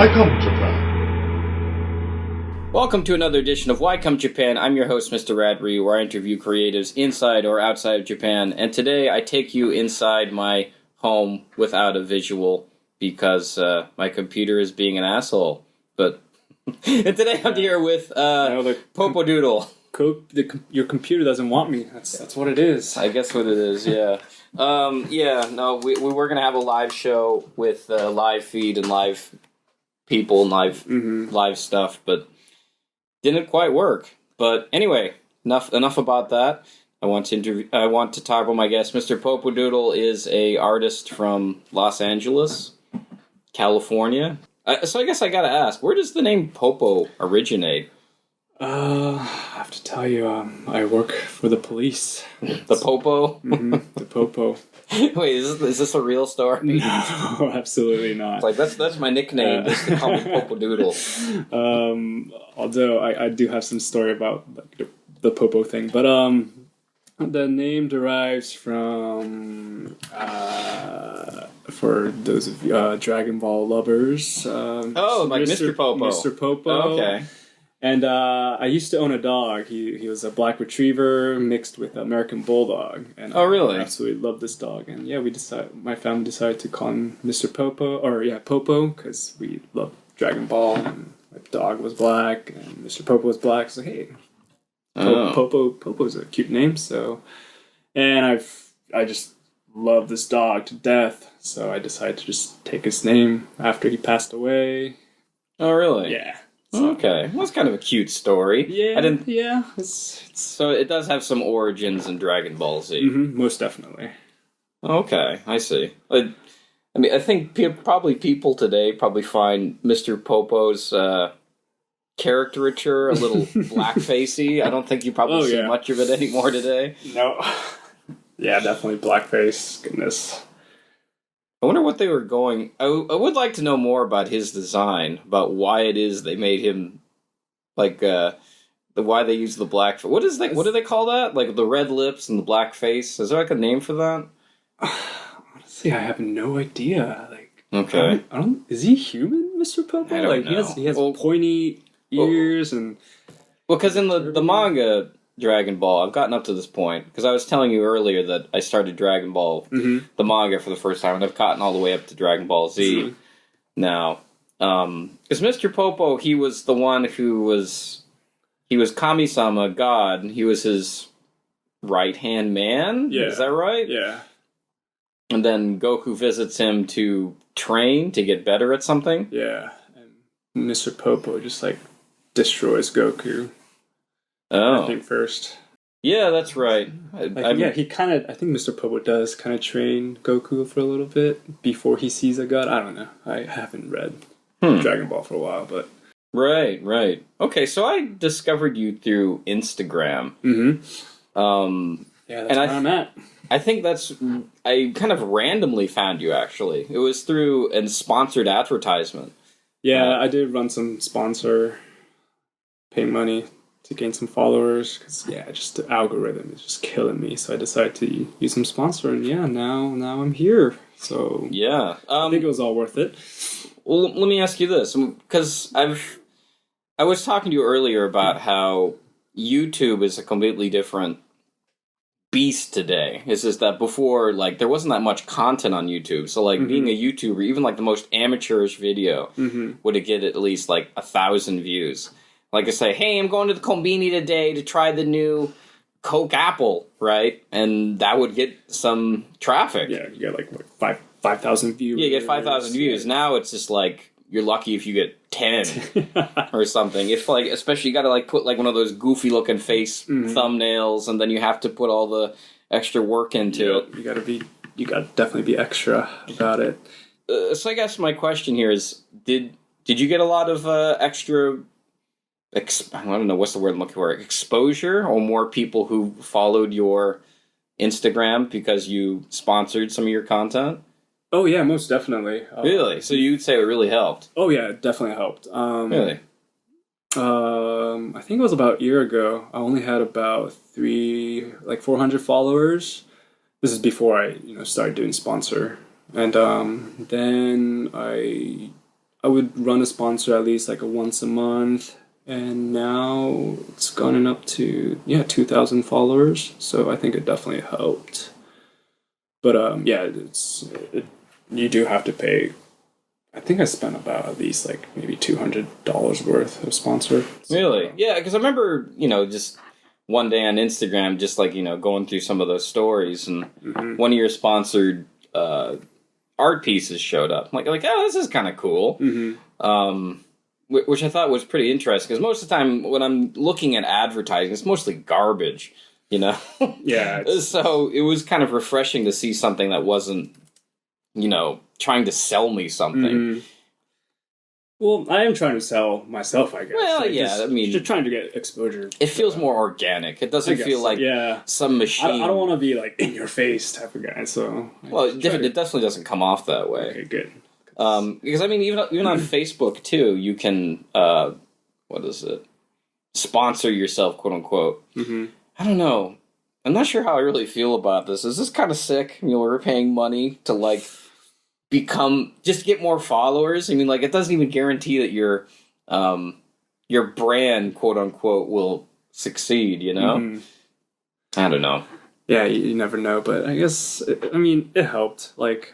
Welcome, Japan. Welcome to another edition of Why Come Japan. I'm your host, Mr. Radrey, where I interview creatives inside or outside of Japan. And today I take you inside my home without a visual because my computer is being an asshole. But and today I'm here with Popodoodle. Your computer doesn't want me. That's what it is. I guess what it is, yeah. We were going to have a live show with live feed and live people and live stuff, but didn't quite work. But anyway, enough about that. I want to talk about my guest. Mr. Popodoodle is a artist from Los Angeles, California. So I guess I gotta ask, where does the name Popo originate? I have to tell you, I work for the police. The Popo? The Popo. Wait, is this a real story? No, absolutely not. It's like, that's my nickname, just to call me Popodoodle. Although I do have some story about the Popo thing. But the name derives from, for those of you, Dragon Ball lovers. Mr. Popo. Mr. Popo. Oh, okay. And I used to own a dog. He was a black retriever mixed with American bulldog. And really? I absolutely loved this dog. And yeah, my family decided to call him Mr. Popo, Popo, because we loved Dragon Ball. And my dog was black, and Mr. Popo was black. So hey, Popo's a cute name. So, and I just love this dog to death. So I decided to just take his name after he passed away. Oh really? Yeah. So, okay, well, that's kind of a cute story. Yeah, Yeah. So it does have some origins in Dragon Ball Z. Most definitely. Okay, I see. I think people today probably find Mr. Popo's caricature a little blackfacey. I don't think you probably see much of it anymore today. No. Yeah, definitely blackface. Goodness. I wonder what they were going... I would like to know more about his design, about why it is they made him, why they use the black... What do they call that? Like, the red lips and the black face? Is there, a name for that? Honestly, I have no idea. Okay. Is he human, Mr. Popo? I don't know. He has pointy ears and... Well, because in the manga... Dragon Ball. I've gotten up to this point because I was telling you earlier that I started Dragon Ball, the manga, for the first time, and I've gotten all the way up to Dragon Ball Z now. Because Mr. Popo, he was the one who was Kami-sama, God, and he was his right-hand man? Yeah. Is that right? Yeah. And then Goku visits him to train, to get better at something? Yeah. And Mr. Popo just, destroys Goku. Oh. I think first. Yeah, that's right. I think Mr. Popo does kind of train Goku for a little bit before he sees a god. I don't know. I haven't read Dragon Ball for a while, but... Right. Okay, so I discovered you through Instagram. Yeah, that's where I'm at. I think I kind of randomly found you, actually. It was through a sponsored advertisement. Yeah, I did run some sponsor, pay money to gain some followers, because just the algorithm is just killing me. So I decided to use some sponsor, and now I'm here. So yeah, I think it was all worth it. Well, let me ask you this, because I was talking to you earlier about how YouTube is a completely different beast today. It's just that before, there wasn't that much content on YouTube. So, being a YouTuber, even the most amateurish video would get at least 1,000 views. Like I say, hey, I'm going to the Combini today to try the new Coke Apple, right? And that would get some traffic. Yeah, you get 5,000 views. Yeah, you get 5,000 views. Now it's just you're lucky if you get 10 or something. If especially you got to put one of those goofy looking face thumbnails, and then you have to put all the extra work into it. You got to definitely be extra about it. So I guess my question here is, did you get a lot of extra? I don't know what's the word I'm looking for. Exposure, or more people who followed your Instagram because you sponsored some of your content? Oh yeah, most definitely. Really? So you'd say it really helped? Oh yeah, it definitely helped. Really? I think it was about a year ago. I only had about 400 followers. This is before I started doing sponsor, and then I I would run a sponsor at least like a once a month, and now it's gone up to 2,000 followers. So I think it definitely helped. But you do have to pay. I think I spent about at least like maybe $200 worth of sponsor. Really? Yeah, because I remember just one day on Instagram, just like going through some of those stories, and one of your sponsored art pieces showed up. I'm like, oh, this is kind of cool. Which I thought was pretty interesting, because most of the time when I'm looking at advertising, it's mostly garbage, Yeah. So it was kind of refreshing to see something that wasn't, trying to sell me something. Well, I am trying to sell myself, I guess. Well, like, yeah, just trying to get exposure. It feels more organic. It doesn't feel like some machine. I don't want to be like in your face type of guy. So it definitely doesn't come off that way. Okay, good. Because I mean, even on Facebook too, you can sponsor yourself, quote unquote. I don't know. I'm not sure how I really feel about this. Is this kind of sick? We're paying money to like just get more followers. I mean, like, it doesn't even guarantee that your brand, quote unquote, will succeed. I don't know. Yeah, you never know, but I guess it helped. Like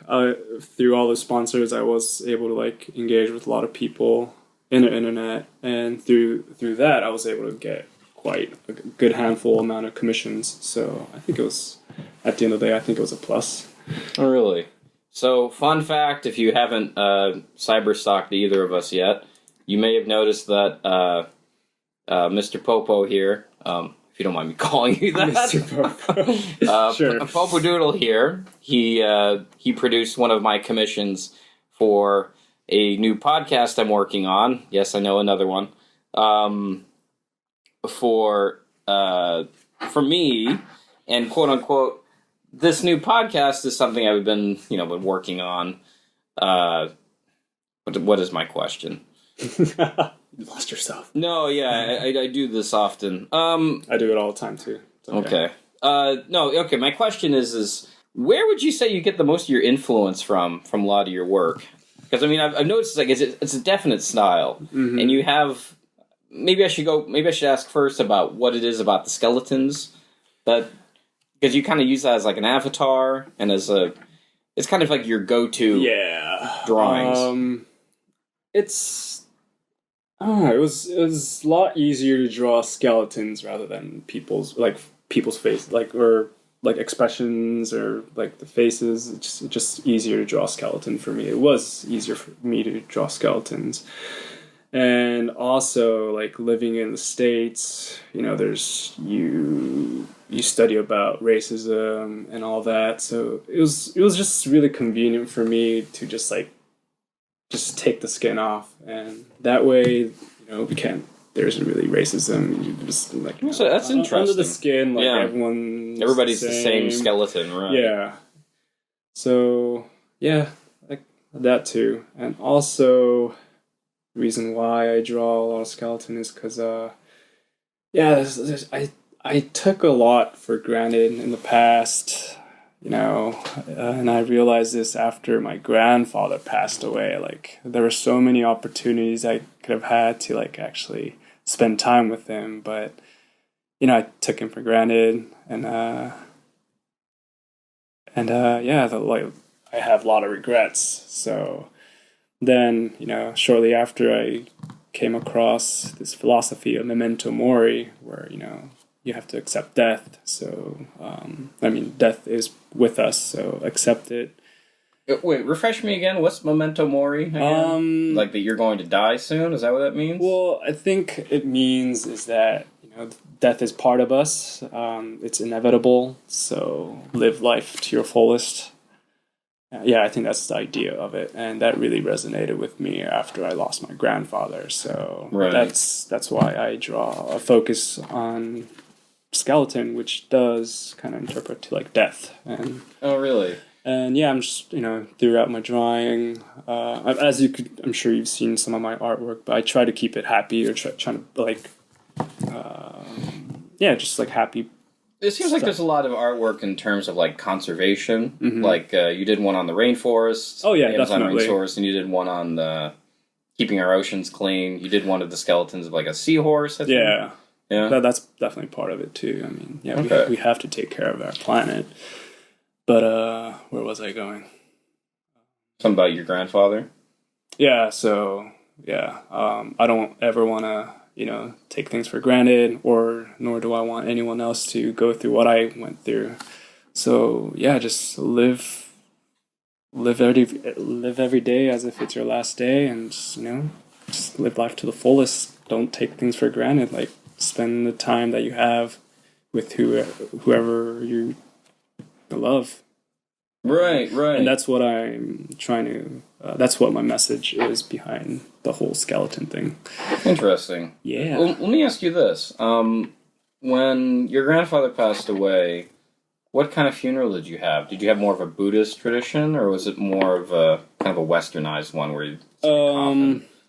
through all the sponsors, I was able to like engage with a lot of people in the internet, and through that, I was able to get quite a good handful amount of commissions. So I think it was, at the end of the day, I think it was a plus. Oh, really? So, fun fact, if you haven't cyber-stalked either of us yet, you may have noticed that Mr. Popo here, if you don't mind me calling you that. Mr. Popo. Sure. Popodoodle here, he produced one of my commissions for a new podcast I'm working on. Yes, I know, another one. For me, and quote-unquote, this new podcast is something I've been working on. What is my question? You lost yourself. No, yeah, I do this often. I do it all the time too. Okay. Okay. My question is where would you say you get the most of your influence from a lot of your work? Because I mean, I've noticed like it's a definite style, and you have. Maybe I should ask first about what it is about the skeletons that. Because you kind of use that as like an avatar, and it's kind of like your go-to drawings. It was a lot easier to draw skeletons rather than people's faces, or expressions, or like the faces. It's just easier to draw skeleton for me. It was easier for me to draw skeletons. And also, like, living in the States, there's you study about racism and all that. So it was just really convenient for me to just take the skin off, and that way, there isn't really racism. You just so that's interesting. Under the skin, everybody's the same skeleton, right? Yeah. So yeah, like that too, and also. Reason why I draw a lot of skeleton is because I took a lot for granted in the past, and I realized this after my grandfather passed away. Like, there were so many opportunities I could have had to like actually spend time with him, but I took him for granted, and I have a lot of regrets. So then, shortly after, I came across this philosophy of memento mori, where, you have to accept death. So, death is with us, so accept it. Wait, refresh me again. What's memento mori again? Like that you're going to die soon? Is that what that means? Well, I think it means is that, death is part of us. It's inevitable, so live life to your fullest. Yeah, I think that's the idea of it, and that really resonated with me after I lost my grandfather. So that's why I draw a focus on skeleton, which does kind of interpret to like death. And oh, really? And yeah, I'm just throughout my drawing, I'm sure you've seen some of my artwork, but I try to keep it happy, or trying to like, just like happy. It seems like there's a lot of artwork in terms of like conservation. Like you did one on the rainforest. Oh yeah, the Amazon definitely. rainforest, and you did one on the keeping our oceans clean. You did one of the skeletons of like a seahorse. I think. Yeah. Yeah. That's definitely part of it too. I mean, yeah, Okay. we have to take care of our planet. But where was I going? Something about your grandfather. Yeah, so yeah, I don't ever want to, take things for granted, nor do I want anyone else to go through what I went through. So yeah, just live every day as if it's your last day, and just live life to the fullest. Don't take things for granted. Like, spend the time that you have with whoever you love. Right. And that's what I'm trying to. That's what my message is behind the whole skeleton thing. Interesting. Yeah. Well, let me ask you this: when your grandfather passed away, what kind of funeral did you have? Did you have more of a Buddhist tradition, or was it more of a kind of a westernized one where you?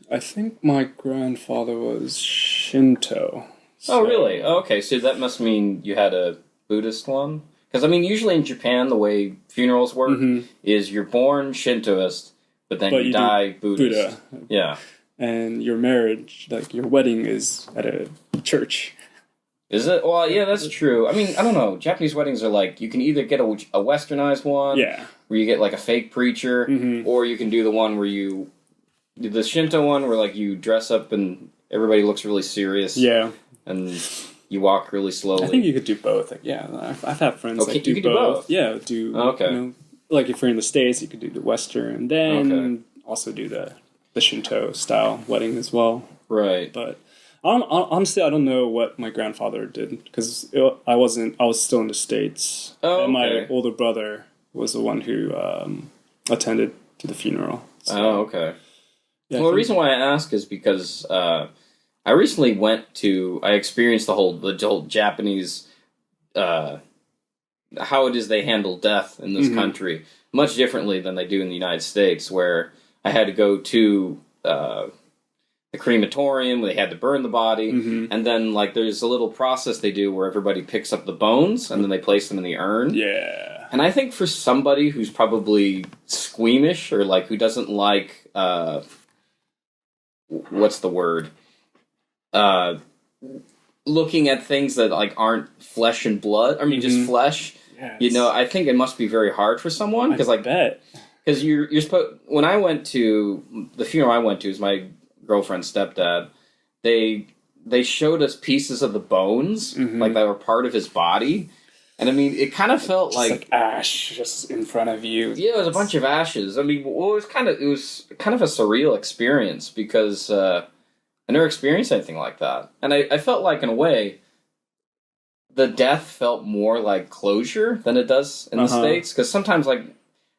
I think my grandfather was Shinto. Oh, really? Oh, okay, so that must mean you had a Buddhist one? Because, I mean, usually in Japan, the way funerals work is you're born Shintoist, but then you die Buddhist. Buddha. Yeah. And your marriage, like your wedding, is at a church. Is it? Well, yeah, that's true. I mean, I don't know. Japanese weddings are like, you can either get a westernized one, where you get like a fake preacher, or you can do the one where you... The Shinto one where like you dress up and everybody looks really serious. Yeah. And you walk really slowly. I think you could do both. Like, yeah, I've had friends that do both. Yeah, like if you're in the States, you could do the Western, then also do the Shinto style wedding as well. Right. But honestly, I don't know what my grandfather did because I was still in the States. Oh, and my older brother was the one who attended to the funeral. So. Oh, okay. Yeah, well, the reason why I ask is because I recently I experienced the whole Japanese, how it is they handle death in this country much differently than they do in the United States, where I had to go to the crematorium where they had to burn the body, and then like there's a little process they do where everybody picks up the bones and then they place them in the urn. Yeah. And I think for somebody who's probably squeamish or like who doesn't like what's the word? Looking at things that like aren't flesh and blood. I mean, just flesh. Yes. I think it must be very hard for someone because, like, because you're supposed. When I went to the funeral, I went to is my girlfriend's stepdad. They showed us pieces of the bones, like that were part of his body. And I mean, it kind of felt just like ash just in front of you. Yeah, it was a bunch of ashes. I mean, well, it was kind of a surreal experience because I never experienced anything like that, and I felt like in a way, the death felt more like closure than it does in the States. Because sometimes, like,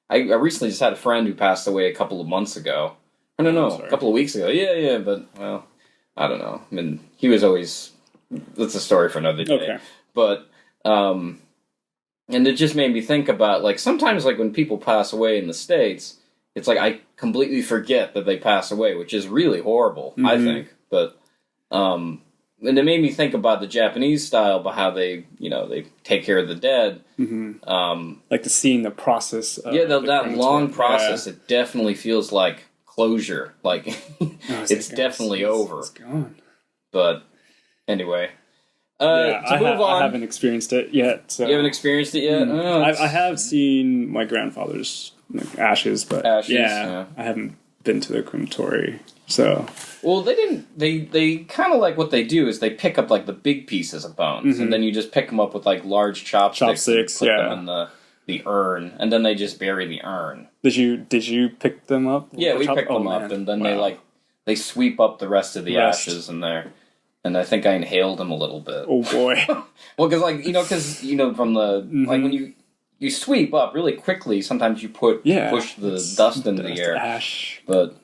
I recently just had a friend who passed away a couple of months ago. I don't know, a couple of weeks ago. Yeah, but well, I don't know. I mean, he was always that's a story for another day. Okay, but. And it just made me think about, like, sometimes, like, when people pass away in the States, it's like I completely forget that they pass away, which is really horrible, I think. But, and it made me think about the Japanese style, about how they take care of the dead. Like seeing the process of that long process, it definitely feels like closure. Like, it's definitely over. It's gone. But, anyway... to move on. I haven't experienced it yet. So. You haven't experienced it yet? Oh, I have seen my grandfather's ashes, but I haven't been to the crematory. So, well, they didn't. They kind of like what they do is they pick up like the big pieces of bones, and then you just pick them up with like large chopsticks and put them in the urn, and then they just bury the urn. Did you pick them up? Yeah, we picked them up, and then they sweep up the rest of the ashes in there. And I think I inhaled them a little bit. Oh boy! Well, because from the like when you sweep up really quickly, sometimes you push the dust into the air. Ash. But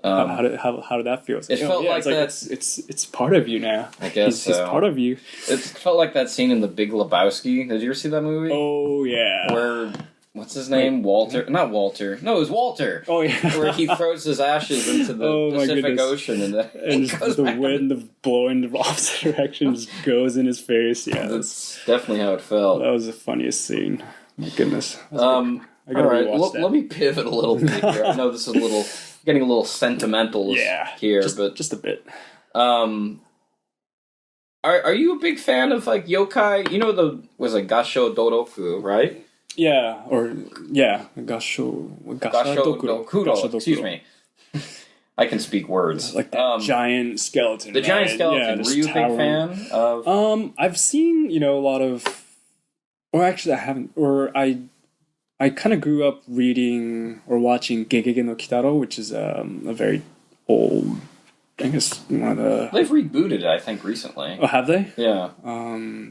how did that feel? It felt like that. It's part of you now. I guess it's part of you. It felt like that scene in The Big Lebowski. Did you ever see that movie? Oh yeah. Where. What's his name? Walter? Not Walter. No, it was Walter. Oh, yeah. Where he throws his ashes into the Pacific Ocean. And the wind of blowing the opposite direction just goes in his face. Yeah, that's definitely how it felt. That was the funniest scene. My goodness. All right, let me pivot a little bit here. I know this is a little getting a little sentimental here, but just a bit. Are you a big fan of like yokai? You know was it Gasho Doroku, right? Yeah, Gasho Dokuro. Excuse me. I can speak words. Like that giant skeleton. The giant skeleton. Yeah, were you a big fan of? I've seen a lot of, or actually I haven't. Or I kind of grew up reading or watching Gegege no Kitaro, which is a very old. I guess one of the. They've rebooted it, I think, recently. Oh, have they? Yeah.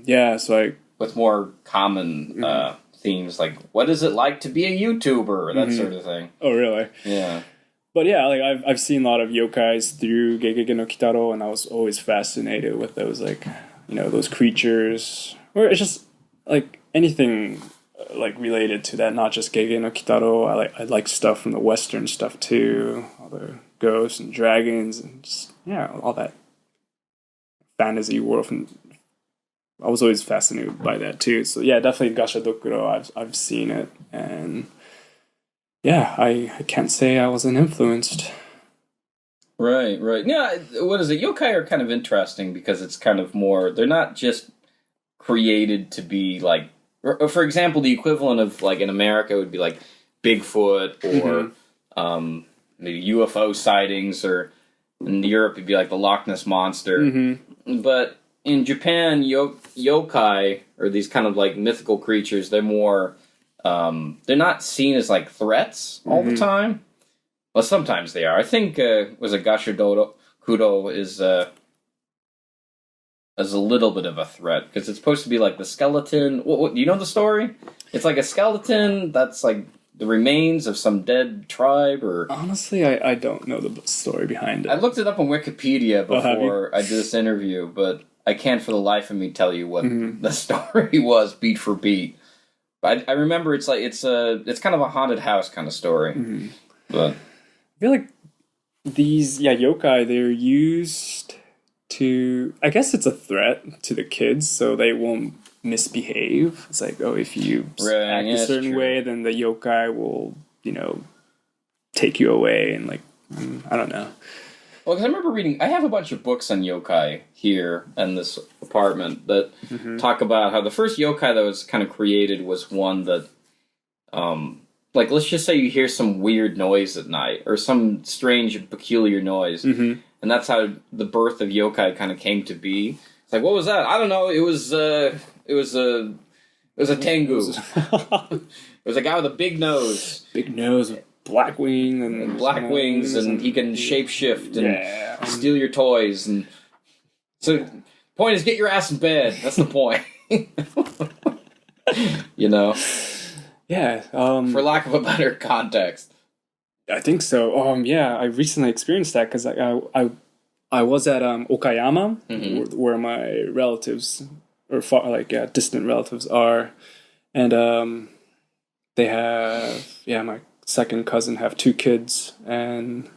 Yeah. So with more common themes, like what is it like to be a YouTuber, that sort of thing. Oh, really? Yeah. But yeah, like I've seen a lot of yokais through Gegege no Kitaro, and I was always fascinated with those, like, those creatures, or it's just like anything like related to that, not just Gegege no Kitaro. I like stuff from the Western stuff too, all the ghosts and dragons and just all that fantasy world. I was always fascinated by that too. So yeah, definitely Gasha Dokuro. I've seen it, and yeah, I can't say I wasn't influenced. Right. Yeah, what is it? Yokai are kind of interesting because it's kind of more, they're not just created to be like, for example, the equivalent of like in America would be like Bigfoot or maybe UFO sightings, or in Europe it'd be like the Loch Ness Monster. But in Japan, yokai, or these kind of like mythical creatures, they're more, they're not seen as like threats all the time. Well, sometimes they are. I think was a Gasho Kudo is a little bit of a threat because it's supposed to be like the skeleton. What do you know the story? It's like a skeleton that's like the remains of some dead tribe, or honestly, I don't know the story behind it. I looked it up on Wikipedia before I did this interview, but I can't for the life of me tell you what the story was beat for beat. But I remember it's kind of a haunted house kind of story. But I feel like these yokai, they're used to, I guess it's a threat to the kids, so they won't misbehave. It's like, oh, if you act a certain way, then the yokai will, take you away, and like, I don't know. Well, because I remember reading, I have a bunch of books on yokai here in this apartment that talk about how the first yokai that was kind of created was one that, like, let's just say you hear some weird noise at night, or some strange and peculiar noise, and that's how the birth of yokai kind of came to be. It's like, what was that? I don't know. It was a tengu. It was a guy with a big nose. Big nose, black wing, and black wings, and he can shapeshift and steal your toys. And so, point is, get your ass in bed. That's the point. Yeah. For lack of a better context. I think so. Yeah, I recently experienced that because I was at Okayama, where my relatives, or distant relatives are, and they have my second cousin have 2 kids, and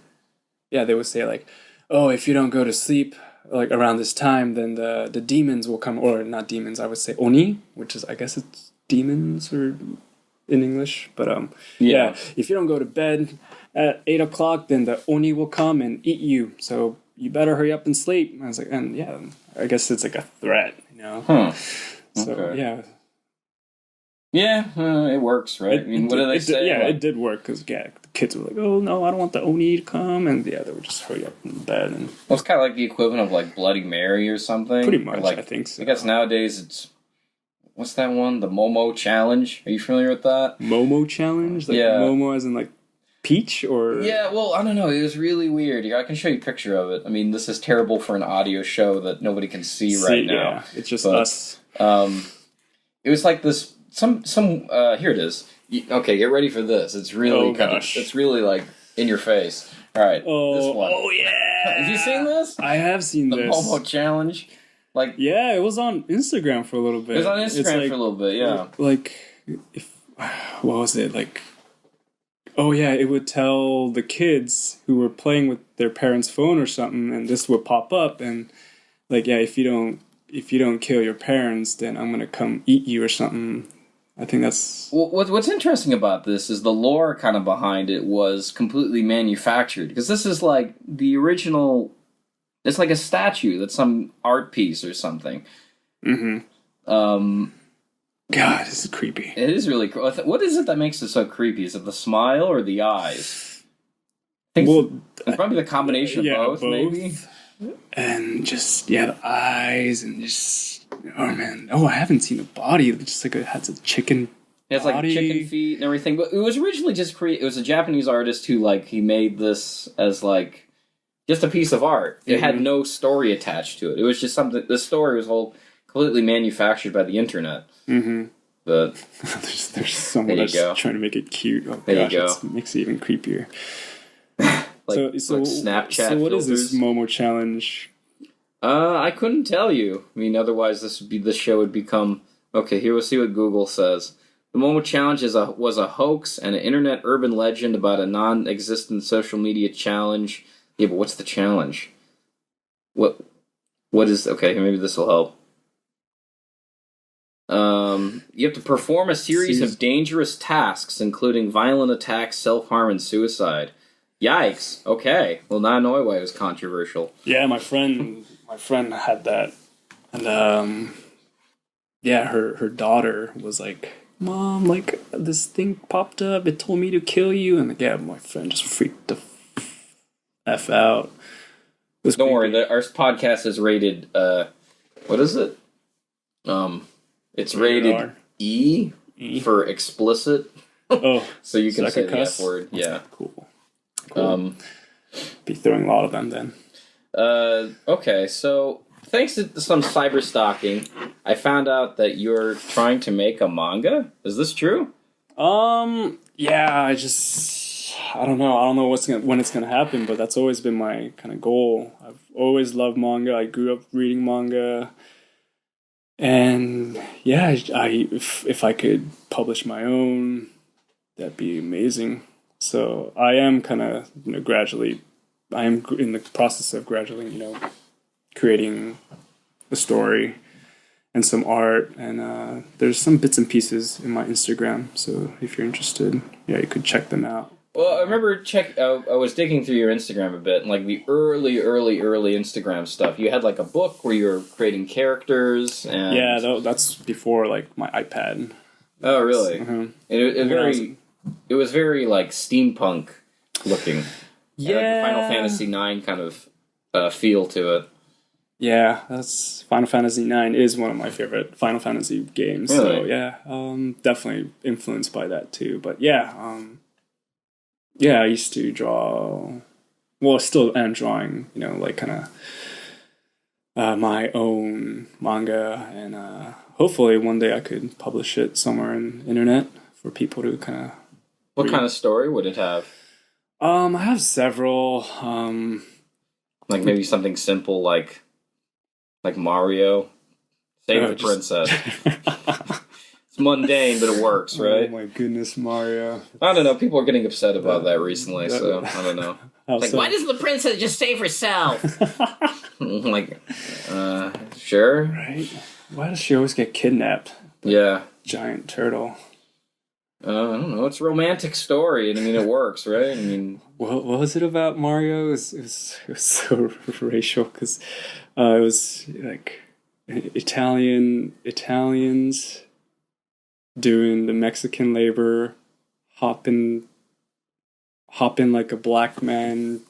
they would say like, oh, if you don't go to sleep like around this time, then the demons will come, or not demons, I would say oni, which is, I guess it's demons or in English, but if you don't go to bed at 8 o'clock, then the oni will come and eat you, so you better hurry up and sleep. I was like, and I guess it's like a threat, So it works, right? I mean, what do they say? Yeah, it did work, because the kids were like, oh no, I don't want the oni to come, and they would just hurry up in bed. And well, it's kind of like the equivalent of like Bloody Mary or something. Pretty much, I think so. I guess nowadays it's, what's that one? The Momo Challenge. Are you familiar with that? Momo Challenge? Like Momo as in like peach, or? Yeah, well, I don't know. It was really weird. I can show you a picture of it. I mean, this is terrible for an audio show that nobody can see right now. Yeah, it's just us. It was like this, some here it is. Okay, get ready for this. It's really it's really like in your face. All right, this one. Oh yeah. Have you seen this? I have seen the Momo Challenge. Like, yeah, it was on Instagram for a little bit. It was on Instagram for a little bit, yeah. Like, what was it? Like, oh yeah, it would tell the kids who were playing with their parents' phone or something, and this would pop up, and like, if you don't kill your parents, then I'm gonna come eat you or something. I think that's... Well, what's interesting about this is the lore kind of behind it was completely manufactured. Because this is like the original... It's like a statue. That's some art piece or something. God, this is creepy. It is really cool. What is it that makes it so creepy? Is it the smile or the eyes? I think it's probably the combination of both, maybe. And just, the eyes and just... Oh, man. Oh, I haven't seen a body. It just like it has a chicken It's like chicken feet and everything. But it was originally just it was a Japanese artist who, like, he made this as, like, just a piece of art. It had no story attached to it. It was just something... The story was all completely manufactured by the internet. But... there's someone that's trying to make it cute. Oh, there you go. It makes it even creepier. like Snapchat So what filters. is this Momo challenge? I couldn't tell you. I mean, otherwise this show would become... Okay, here we'll see what Google says. The Momo Challenge was a hoax and an internet urban legend about a non-existent social media challenge. Yeah, but what's the challenge? What is... Okay, maybe this will help. You have to perform a series of dangerous tasks, including violent attacks, self-harm, and suicide. Yikes. Okay. Well, now I know why it was controversial. Yeah, my friend had that. And, her daughter was like, Mom, like, this thing popped up. It told me to kill you. And, my friend just freaked the F out. Don't worry. Our podcast is rated, what is it? It's rated E for explicit. Oh. So you can say the F word. Yeah. Cool. Be throwing a lot of them then. Okay, so thanks to some cyber stalking, I found out that you're trying to make a manga. Is this true? Yeah, I don't know. I don't know when it's gonna happen, but that's always been my kind of goal. I've always loved manga. I grew up reading manga. And if I could publish my own, that'd be amazing. So I am kind of, I am in the process of gradually, creating a story and some art. And there's some bits and pieces in my Instagram. So if you're interested, you could check them out. Well, I remember I was digging through your Instagram a bit, and like the early Instagram stuff. You had like a book where you were creating characters, and that's before like my iPad. Oh, really? It was very like steampunk looking. Yeah, like Final Fantasy IX kind of feel to it. Yeah, that's Final Fantasy IX is one of my favorite Final Fantasy games. Really? So definitely influenced by that too. But I used to draw. Well, still am drawing. Like kind of my own manga, and hopefully one day I could publish it somewhere in the internet for people to kind of. What kind of story would it have? I have several. Like maybe something simple, like Mario, save the princess. It's mundane, but it works, right? Oh my goodness, Mario! I don't know. People are getting upset about that recently, so I don't know. Why doesn't the princess just save herself? Sure. Right? Why does she always get kidnapped? Giant turtle. I don't know. It's a romantic story, and I mean, it works, right? I mean, what was it about Mario? It was so racial because it was like Italians doing the Mexican labor, hopping like a black man,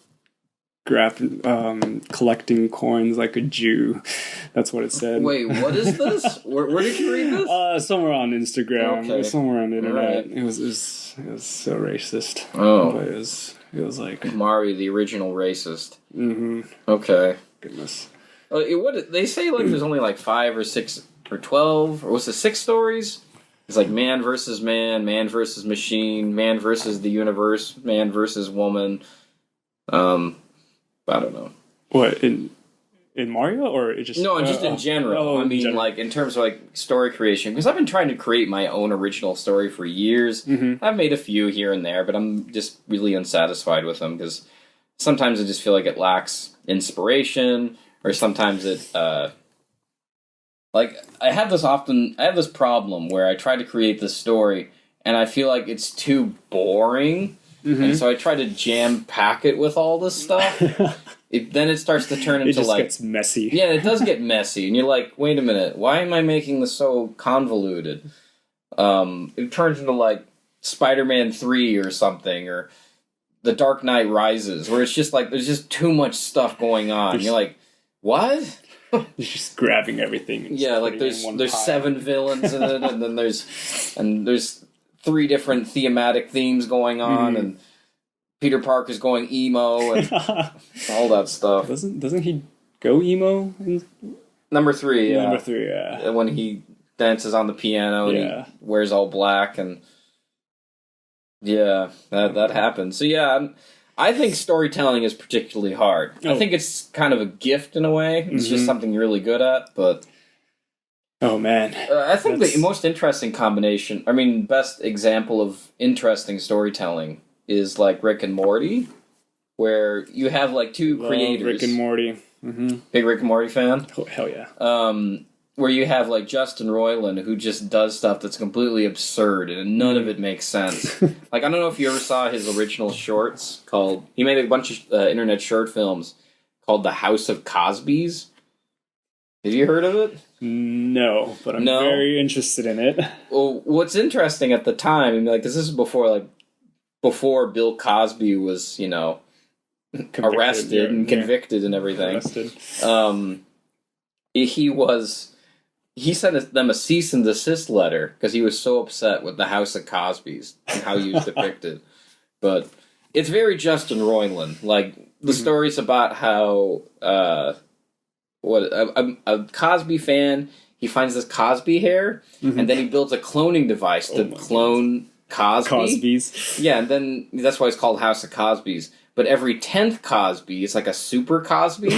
collecting coins like a Jew. That's what it said. Wait, what is this? Where did you read this? Somewhere on Instagram. Okay. Somewhere on the internet. Right. It was so racist. Oh, but it was like Mario, the original racist. Mm-hmm. Okay. Goodness. What they say? Like there's only like 5 or 6 or 12 or was it 6 stories? It's like man versus machine, man versus the universe, man versus woman. I don't know. What in Mario or it just just in general. I mean, like in terms of like story creation, because I've been trying to create my own original story for years. Mm-hmm. I've made a few here and there, but I'm just really unsatisfied with them because sometimes I just feel like it lacks inspiration, or sometimes it like, I have this problem where I try to create this story, and I feel like it's too boring, and so I try to jam-pack it with all this stuff. Then it starts to turn into, it just like... gets messy. Yeah, it does get messy, and you're like, wait a minute, why am I making this so convoluted? It turns into, like, Spider-Man 3 or something, or The Dark Knight Rises, where it's just like, there's just too much stuff going on. You're like, what? He's just grabbing everything. And yeah, like there's 7 villains in it, and then there's 3 different thematic themes going on, and Peter Parker's going emo, and all that stuff. Doesn't he go emo? Number 3, yeah. Number 3, yeah. When he dances on the piano and he wears all black, and yeah, that happens. So yeah, I think storytelling is particularly hard. I think it's kind of a gift in a way. It's just something you're really good at, but... Oh, man. I think the most interesting best example of interesting storytelling is like Rick and Morty, where you have like 2 creators. Rick and Morty. Big Rick and Morty fan? Oh, hell yeah. Where you have like Justin Roiland, who just does stuff that's completely absurd and none of it makes sense. Like, I don't know if you ever saw his original shorts he made a bunch of internet short films called The House of Cosbys. Have you heard of it? No, but I'm very interested in it. Well, what's interesting at the time, like, because this is before Bill Cosby was, arrested and convicted and everything. He sent them a cease and desist letter because he was so upset with the House of Cosbys and how he was depicted. But it's very Justin Roiland. Like, the story's about how a Cosby fan, he finds this Cosby hair, and then he builds a cloning device to clone Cosby's. Yeah, and then that's why it's called House of Cosbys. But every 10th Cosby is like a super Cosby.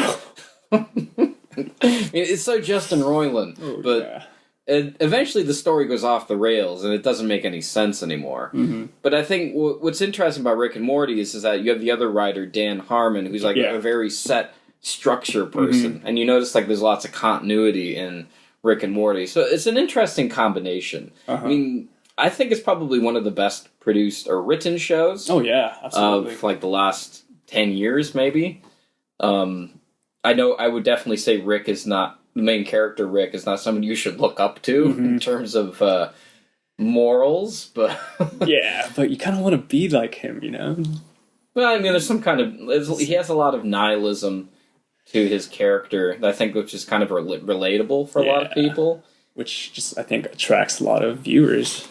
It's so Justin Roiland, but eventually the story goes off the rails and it doesn't make any sense anymore. But I think what's interesting about Rick and Morty is that you have the other writer, Dan Harmon, who's like a very set structure person, and you notice like there's lots of continuity in Rick and Morty, so it's an interesting combination. I mean, I think it's probably one of the best produced or written shows. Oh yeah, absolutely. Of like the last 10 years, maybe. I know I would definitely say Rick is not, the main character Rick is not someone you should look up to in terms of morals, but... yeah, but you kind of want to be like him, Well, I mean, there's some kind of... He has a lot of nihilism to his character, I think, which is kind of relatable for a lot of people. Which just, I think, attracts a lot of viewers.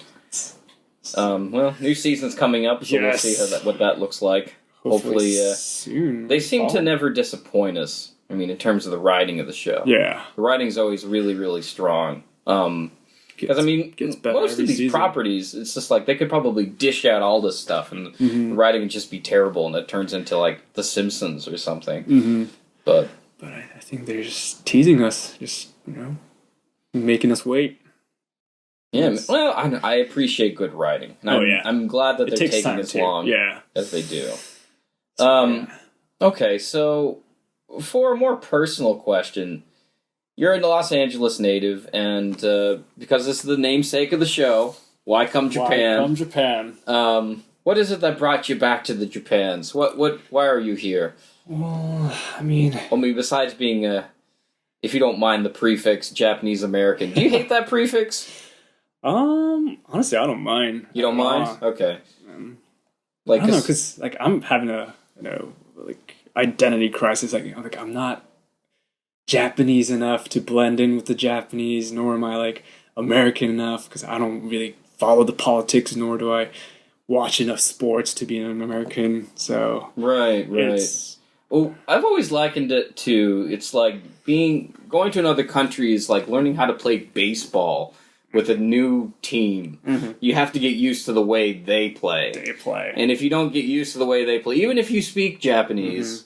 Well, new season's coming up, so we'll see what that looks like. Hopefully soon. They seem to never disappoint us. I mean, in terms of the writing of the show. Yeah. The writing's always really, really strong. Because, I mean, most of these properties, it's just like, they could probably dish out all this stuff, and the writing would just be terrible, and it turns into, like, The Simpsons or something. But I think they're just teasing us, making us wait. Yeah, well, I appreciate good writing. And I'm glad that they're taking as long as they do. Okay, so for a more personal question, you're a Los Angeles native, and because this is the namesake of the show, why come Japan? Why come Japan? What is it that brought you back to the Japans? Why are you here? Well, I mean, besides being if you don't mind the prefix Japanese American, do you hate that prefix? Honestly, I don't mind. You don't mind? Okay. I don't know, because like I'm having a identity crisis. Like I'm not Japanese enough to blend in with the Japanese, nor am I like American enough because I don't really follow the politics, nor do I watch enough sports to be an American. So right. Well, I've always likened it to it's like going to another country is like learning how to play baseball with a new team. You have to get used to the way they play. And if you don't get used to the way they play, even if you speak Japanese,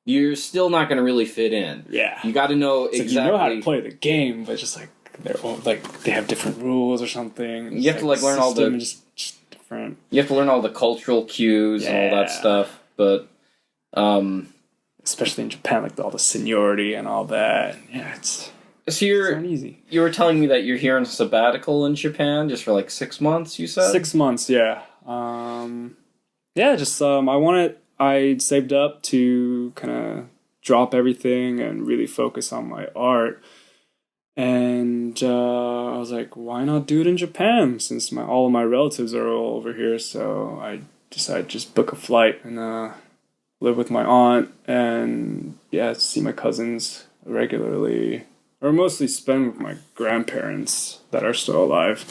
you're still not going to really fit in. Yeah. You got to know exactly... you know how to play the game, but just they're all, they have different rules or something. You have to learn all the... just different. You have to learn all the cultural cues and all that stuff, but... especially in Japan, all the seniority and all that. Yeah, it's... So It's not easy. you were telling me that you're here on sabbatical in Japan just for like 6 months, you said? 6 months, yeah. Just I saved up to kind of drop everything and really focus on my art. And I was like, why not do it in Japan since all of my relatives are all over here? So I decided to just book a flight and live with my aunt and see my cousins regularly, or mostly spend with my grandparents that are still alive.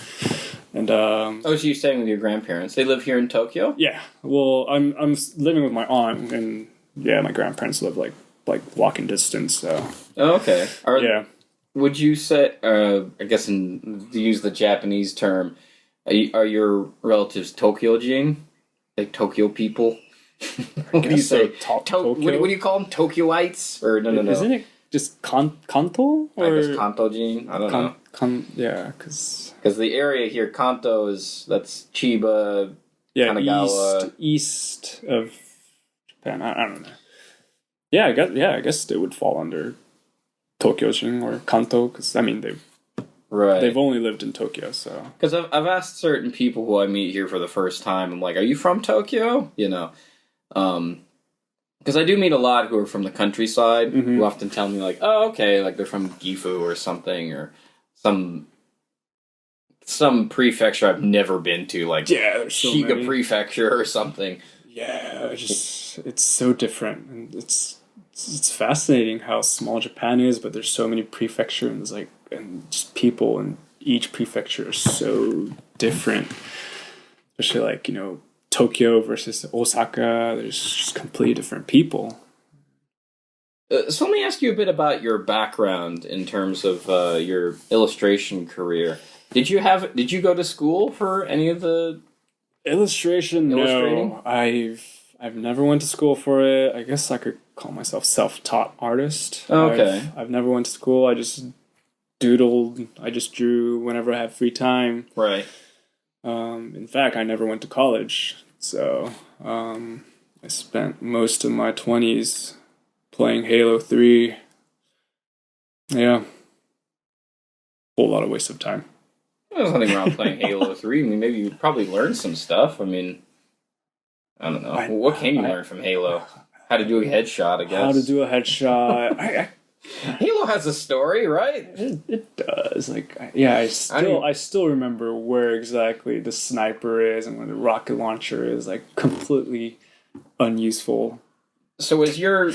And so you're staying with your grandparents? They live here in Tokyo? Yeah. Well, I'm living with my aunt, and my grandparents live like walking distance. So. Oh, okay. Yeah. Would you say, I guess to use the Japanese term, are your relatives Tokyojin? Like Tokyo people? What do you say? Tokyo? What do you call them? Tokyoites? Or no. Isn't it just Kanto? Or? I guess Kantojin? I don't know. Because the area here, Kanto, that's Chiba, Kanagawa. east of Japan. I don't know. Yeah, I guess they would fall under Tokyojin or Kanto, because they've only lived in Tokyo, so. Because I've asked certain people who I meet here for the first time, I'm like, are you from Tokyo? Because I do meet a lot who are from the countryside, who often tell me like, oh, okay, like they're from Gifu or something, or some prefecture I've never been to, like Shiga Prefecture or something. Yeah, it's so different, and it's fascinating how small Japan is, but there's so many prefectures, and just people in each prefecture are so different. Especially Tokyo versus Osaka, there's just completely different people. So let me ask you a bit about your background in terms of your illustration career. Did you go to school for any of the illustrating? No, I've never went to school for it. I guess I could call myself self-taught artist. Okay. I've never went to school. I just doodled. I just drew whenever I have free time. Right. In fact, I never went to college. So I spent most of my 20s playing Halo 3. Yeah. Whole lot of waste of time. There's nothing wrong playing Halo 3. I mean, maybe you probably learned some stuff. I mean, I don't know. What can you learn from Halo? How to do a headshot, I guess. How to do a headshot. Halo has a story, right? It does. I still remember where exactly the sniper is and where the rocket launcher is. Completely unuseful. So is your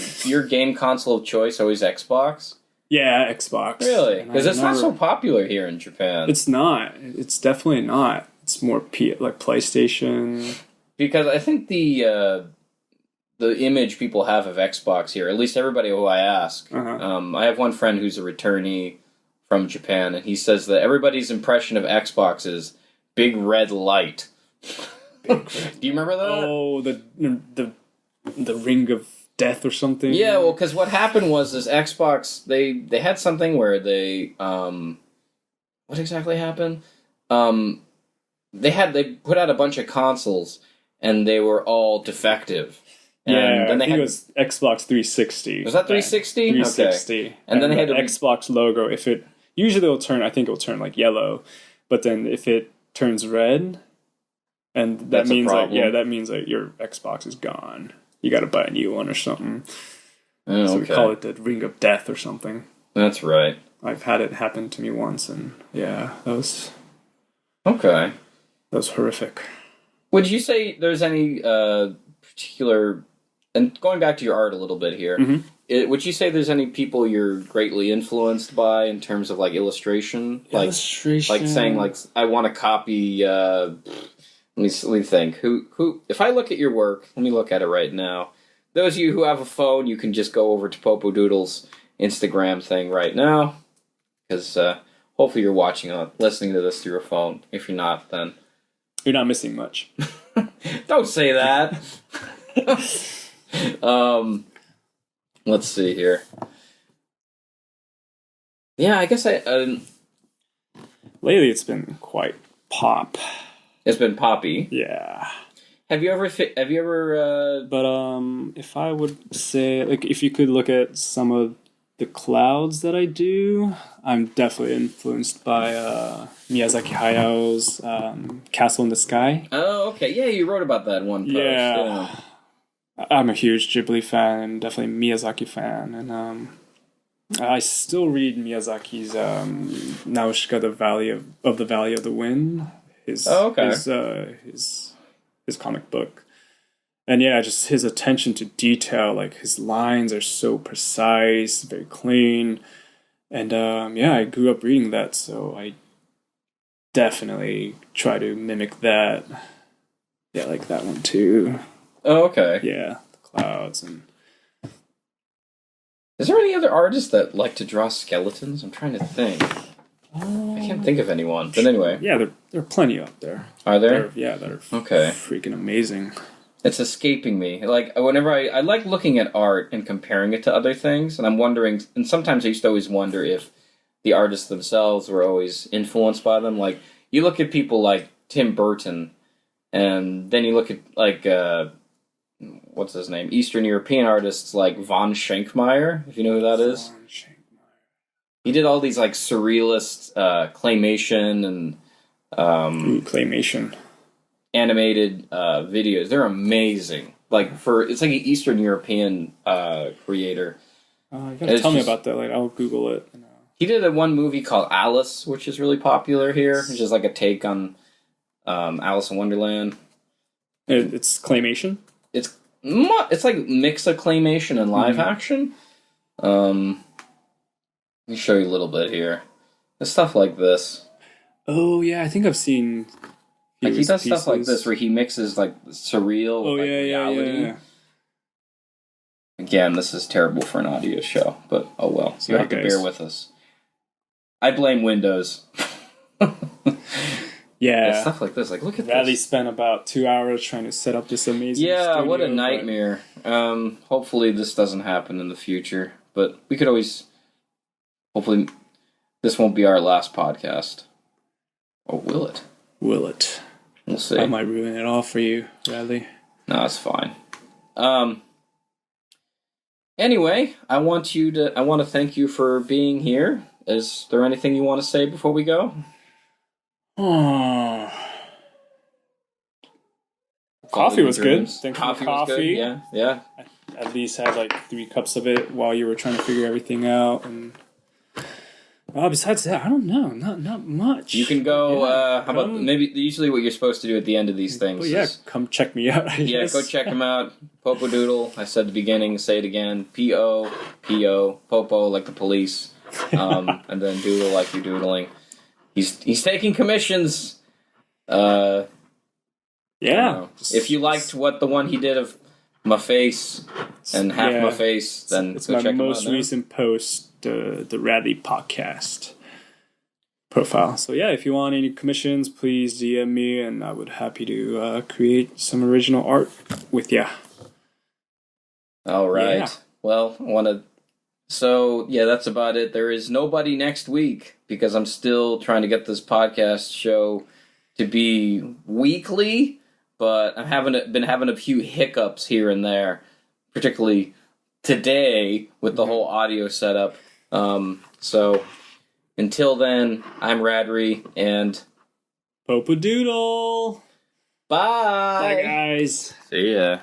game console of choice always Xbox? Yeah, Xbox. Really? Because it's not so popular here in Japan. It's not. It's definitely not. It's more PlayStation. Because I think the image people have of Xbox here, at least everybody who I ask, I have one friend who's a returnee from Japan, and he says that everybody's impression of Xbox is big red light. Do you remember that? Oh, the ring of death or something. Yeah, well, because what happened was this Xbox, they had something where they what exactly happened? They put out a bunch of consoles, and they were all defective. And then it was Xbox 360. Was that 360? 360. Okay. And then they had the Xbox logo. Usually it'll turn yellow, but then if it turns red, and that means your Xbox is gone. You got to buy a new one or something. Oh, so we call it the ring of death or something. That's right. I've had it happen to me once, and that was horrific. Would you say there's any particular, and going back to your art a little bit here, would you say there's any people you're greatly influenced by in terms of illustration? Like saying I want to copy. Let me think. Who? If I look at your work, let me look at it right now. Those of you who have a phone, you can just go over to Popodoodle's Instagram thing right now, because hopefully you're listening to this through a phone. If you're not, then you're not missing much. Don't say that. Let's see here. Yeah, I guess lately it's been quite pop. It's been poppy. Yeah. Have you ever? But if I would say, if you could look at some of the clouds that I do, I'm definitely influenced by Miyazaki Hayao's Castle in the Sky. Oh, okay. Yeah, you wrote about that one post. Yeah. I'm a huge Ghibli fan and definitely Miyazaki fan. And I still read Miyazaki's Nausicaa, the Valley of the Wind. His comic book. And yeah, just his attention to detail, like his lines are so precise, very clean. And I grew up reading that, so I definitely try to mimic that. Yeah, I like that one too. Oh, okay. Yeah, the clouds and. Is there any other artists that like to draw skeletons? I'm trying to think. I can't think of anyone. But anyway. Yeah, there are plenty out there. Are there? That are okay. Freaking amazing. It's escaping me. Like, whenever I like looking at art and comparing it to other things, and I'm wondering, and sometimes I used to always wonder if the artists themselves were always influenced by them. Like, you look at people like Tim Burton, and then you look at, like, what's his name? Eastern European artists like von Schenkmeyer, if you know who that is. He did all these, like, surrealist claymation and... claymation. Animated videos. They're amazing. Like, it's like an Eastern European creator. You gotta tell me about that. Like, I'll Google it. He did one movie called Alice, which is really popular here, which is like a take on Alice in Wonderland. It's claymation? It's like mix of claymation and live action. Let me show you a little bit here. There's stuff like this. Oh, yeah, I think I've seen... Like, he does stuff like this where he mixes, like, surreal with reality. Yeah. Again, this is terrible for an audio show, but oh well. So you have to bear with us. I blame Windows. Yeah. Stuff like this. Like, look at Radley this. spent about 2 hours trying to set up this amazing studio, what a but... nightmare. Hopefully this doesn't happen in the future, but we could always... Hopefully this won't be our last podcast. Or will it? Will it? We'll see. I might ruin it all for you, Radley. No, it's fine. Anyway, I want to thank you for being here. Is there anything you want to say before we go? Oh. Coffee was good. Thanks for the coffee. Was good. Yeah. I at least had like 3 cups of it while you were trying to figure everything out. And besides that, I don't know. Not much. You can go. How about maybe usually what you're supposed to do at the end of these things? Well, yeah, come check me out. I guess. Go check him out. Popodoodle. I said at the beginning. Say it again. P-O-P-O. Popo like the police. And then doodle like you're doodling. He's taking commissions. Yeah. If you liked what the one he did of my face and half my face, then it's go my check him out. most recent post, the Radley podcast profile. So yeah, if you want any commissions, please DM me, and I would happy to create some original art with ya. All right. Yeah. Well, I want to. So yeah, that's about it. There is nobody next week because I'm still trying to get this podcast show to be weekly, but I'm been having a few hiccups here and there, particularly today with the whole audio setup. So until then, I'm Radrey and Popodoodle. Bye. Bye, guys. See ya.